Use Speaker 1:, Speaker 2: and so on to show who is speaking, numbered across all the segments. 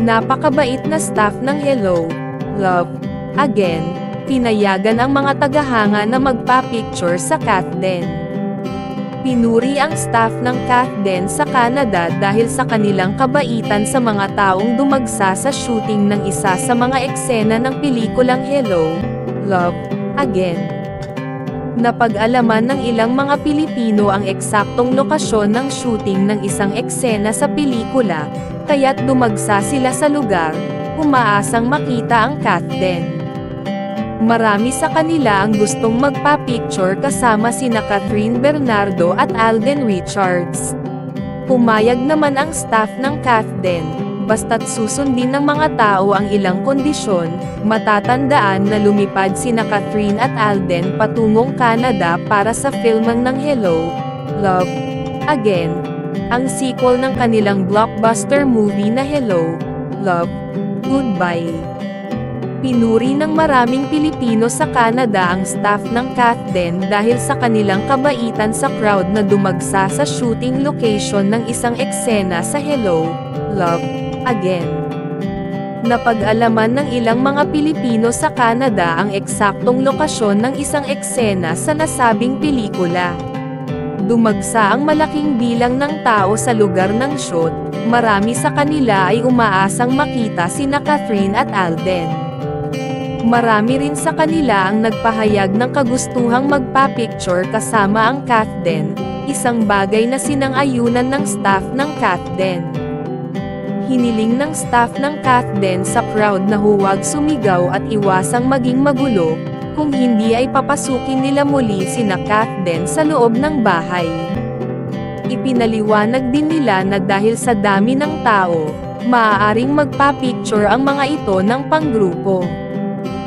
Speaker 1: Napakabait na staff ng Hello, Love, Again, pinayagan ang mga tagahanga na magpa-picture sa Kathden. Pinuri ang staff ng Kathden sa Canada dahil sa kanilang kabaitan sa mga taong dumagsa sa shooting ng isa sa mga eksena ng pelikulang Hello, Love, Again. Napag-alaman ng ilang mga Pilipino ang eksaktong lokasyon ng shooting ng isang eksena sa pelikula, kaya't dumagsa sila sa lugar, umaasang makita ang Kathden. Marami sa kanila ang gustong magpa-picture kasama sina Catherine Bernardo at Alden Richards. Pumayag naman ang staff ng Kathden, basta't susundin ng mga tao ang ilang kondisyon. Matatandaan na lumipad sina Catherine at Alden patungong Canada para sa filming ng Hello, Love, Again, ang sequel ng kanilang blockbuster movie na Hello, Love, Goodbye. Pinuri ng maraming Pilipino sa Canada ang staff ng Kathden dahil sa kanilang kabaitan sa crowd na dumagsa sa shooting location ng isang eksena sa Hello, Love, Again. Napag-alaman ng ilang mga Pilipino sa Canada ang eksaktong lokasyon ng isang eksena sa nasabing pelikula. Dumagsa ang malaking bilang ng tao sa lugar ng shoot, marami sa kanila ay umaasang makita sina Catherine at Alden. Marami rin sa kanila ang nagpahayag ng kagustuhang magpa-picture kasama ang Kathden, isang bagay na sinang-ayunan ng staff ng Kathden. Hiniling ng staff ng Kathden sa crowd na huwag sumigaw at iwasang maging magulo, kung hindi ay papasukin nila muli sina Kathden sa loob ng bahay. Ipinaliwanag din nila na dahil sa dami ng tao, maaaring magpa-picture ang mga ito ng panggrupo.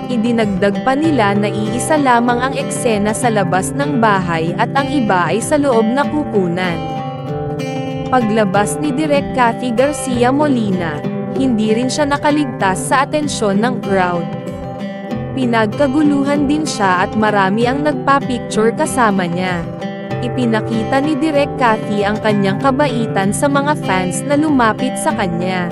Speaker 1: Idinagdag pa nila na iisa lamang ang eksena sa labas ng bahay at ang iba ay sa loob na kukunan. Paglabas ni Direk Cathy Garcia Molina, hindi rin siya nakaligtas sa atensyon ng crowd. Pinagkaguluhan din siya at marami ang nagpa-picture kasama niya. Ipinakita ni Direk Cathy ang kanyang kabaitan sa mga fans na lumapit sa kanya.